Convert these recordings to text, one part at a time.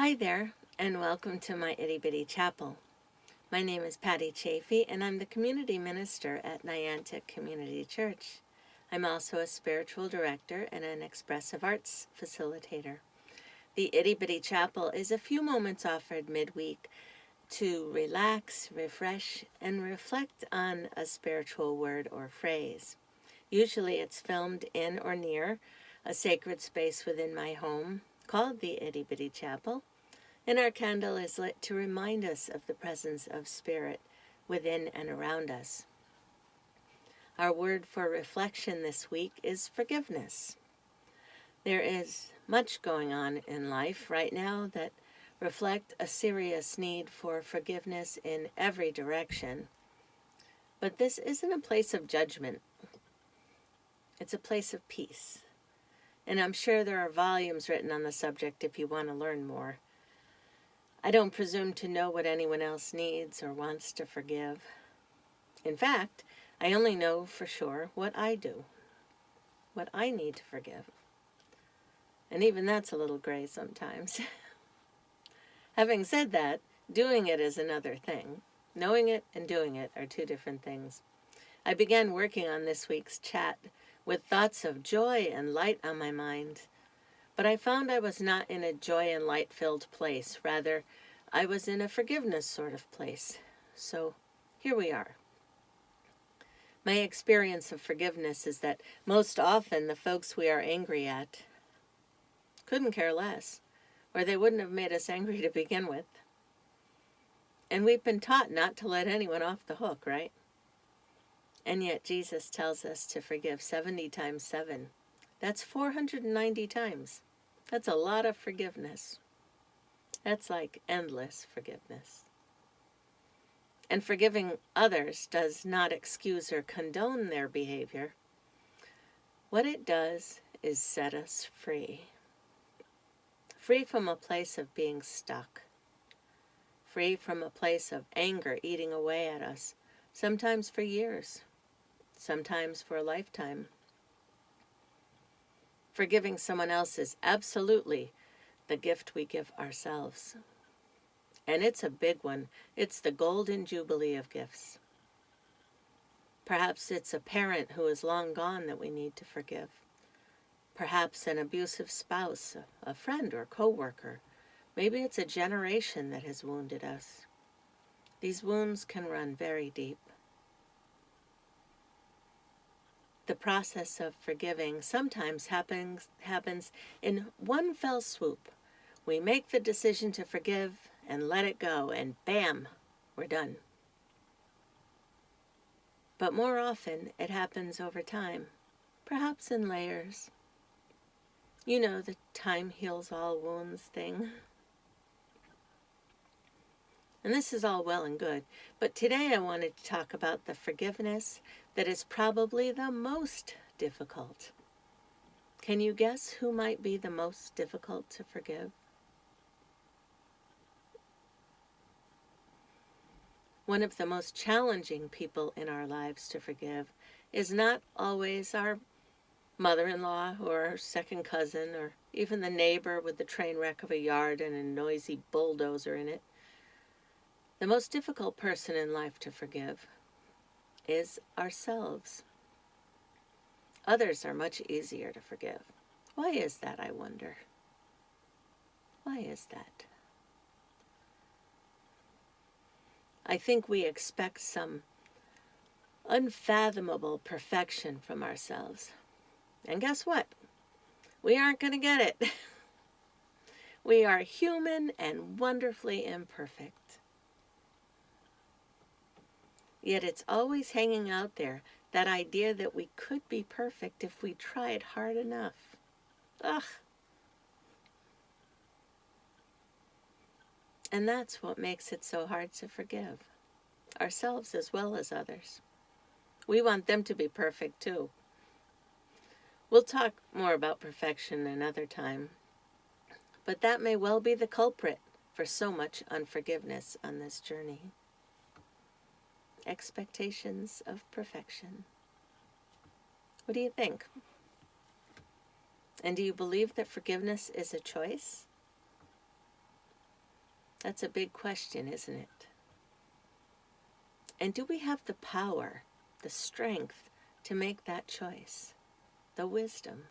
Hi there, and welcome to my Itty Bitty Chapel. My name is Patty Chaffee, and I'm the community minister at Niantic Community Church. I'm also a spiritual director and an expressive arts facilitator. The Itty Bitty Chapel is a few moments offered midweek to relax, refresh, and reflect on a spiritual word or phrase. Usually it's filmed in or near a sacred space within my home called the Itty Bitty Chapel, and our candle is lit to remind us of the presence of Spirit within and around us. Our word for reflection this week is forgiveness. There is much going on in life right now that reflect a serious need for forgiveness in every direction. But this isn't a place of judgment. It's a place of peace. And I'm sure there are volumes written on the subject if you want to learn more. I don't presume to know what anyone else needs or wants to forgive. In fact, I only know for sure what I do, what I need to forgive. And even that's a little gray sometimes. Having said that, doing it is another thing. Knowing it and doing it are two different things. I began working on this week's chat with thoughts of joy and light on my mind. But I found I was not in a joy and light-filled place. Rather, I was in a forgiveness sort of place. So here we are. My experience of forgiveness is that most often the folks we are angry at couldn't care less, or they wouldn't have made us angry to begin with. And we've been taught not to let anyone off the hook, right? And yet Jesus tells us to forgive 70 times 7. That's 490 times. That's a lot of forgiveness. That's like endless forgiveness. And forgiving others does not excuse or condone their behavior. What it does is set us free. Free from a place of being stuck. Free from a place of anger eating away at us, sometimes for years, sometimes for a lifetime. Forgiving someone else is absolutely the gift we give ourselves. And it's a big one. It's the golden jubilee of gifts. Perhaps it's a parent who is long gone that we need to forgive. Perhaps an abusive spouse, a friend or co-worker. Maybe it's a generation that has wounded us. These wounds can run very deep. The process of forgiving sometimes happens in one fell swoop. We make the decision to forgive and let it go, and bam, we're done. But more often, it happens over time, perhaps in layers. You know, the time heals all wounds thing. And this is all well and good, but today I wanted to talk about the forgiveness that is probably the most difficult. Can you guess who might be the most difficult to forgive? One of the most challenging people in our lives to forgive is not always our mother-in-law or our second cousin or even the neighbor with the train wreck of a yard and a noisy bulldozer in it. The most difficult person in life to forgive is ourselves. Others are much easier to forgive. Why is that, I wonder? Why is that? I think we expect some unfathomable perfection from ourselves. And guess what? We aren't going to get it. We are human and wonderfully imperfect. Yet it's always hanging out there, that idea that we could be perfect if we tried hard enough. Ugh. And that's what makes it so hard to forgive, ourselves as well as others. We want them to be perfect too. We'll talk more about perfection another time, but that may well be the culprit for so much unforgiveness on this journey. Expectations of perfection. What do you think? And do you believe that forgiveness is a choice? That's a big question, isn't it? And do we have the power, the strength to make that choice? The wisdom?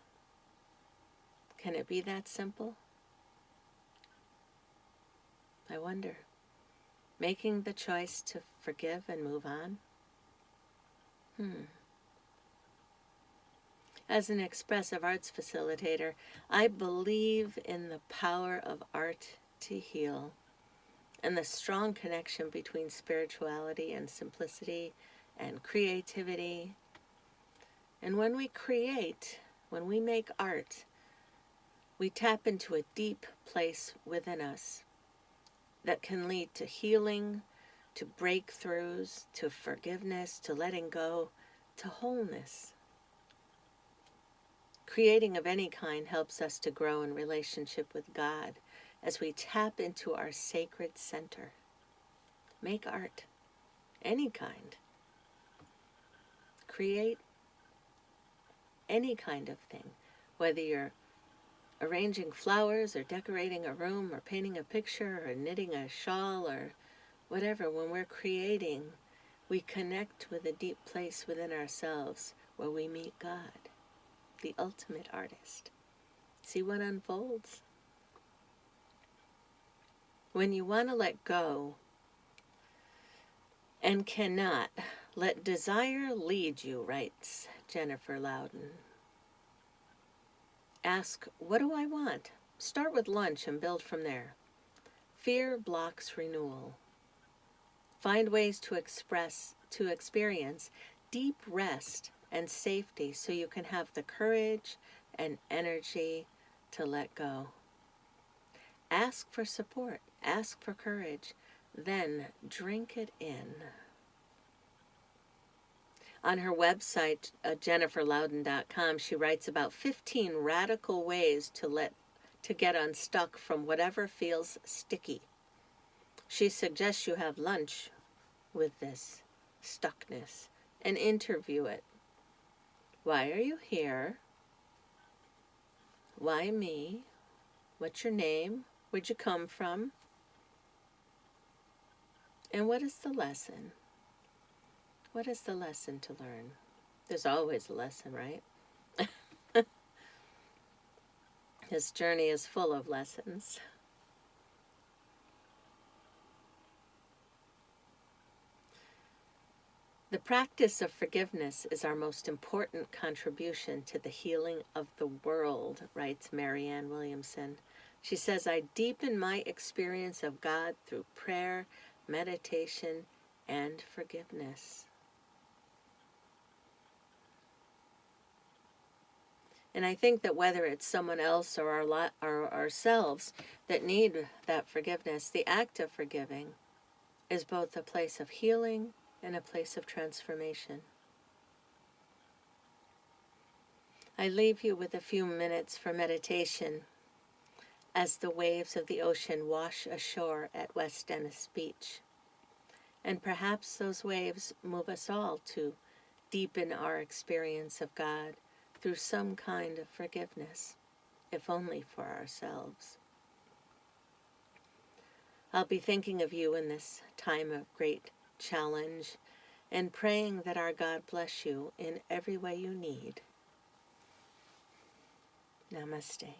Can it be that simple? I wonder. Making the choice to forgive and move on? As an expressive arts facilitator, I believe in the power of art to heal and the strong connection between spirituality and simplicity and creativity. And when we create, when we make art, we tap into a deep place within us that can lead to healing, to breakthroughs, to forgiveness, to letting go, to wholeness. Creating of any kind helps us to grow in relationship with God as we tap into our sacred center. Make art, any kind. Create any kind of thing, whether you're arranging flowers or decorating a room or painting a picture or knitting a shawl or whatever. When we're creating, we connect with a deep place within ourselves where we meet God, the ultimate artist. See what unfolds? When you want to let go and cannot, let desire lead you, writes Jennifer Loudon. Ask, what do I want? Start with lunch and build from there. Fear blocks renewal. Find ways to experience deep rest and safety so you can have the courage and energy to let go. Ask for support, ask for courage, then drink it in. On her website, jenniferloudon.com, she writes about 15 radical ways to get unstuck from whatever feels sticky. She suggests you have lunch with this stuckness and interview it. Why are you here? Why me? What's your name? Where'd you come from? And what is the lesson? What is the lesson to learn? There's always a lesson, right? This journey is full of lessons. The practice of forgiveness is our most important contribution to the healing of the world, writes Marianne Williamson. She says, I deepen my experience of God through prayer, meditation, and forgiveness. And I think that whether it's someone else or ourselves that need that forgiveness, the act of forgiving is both a place of healing and a place of transformation. I leave you with a few minutes for meditation as the waves of the ocean wash ashore at West Dennis Beach. And perhaps those waves move us all to deepen our experience of God through some kind of forgiveness, if only for ourselves. I'll be thinking of you in this time of great challenge and praying that our God bless you in every way you need. Namaste.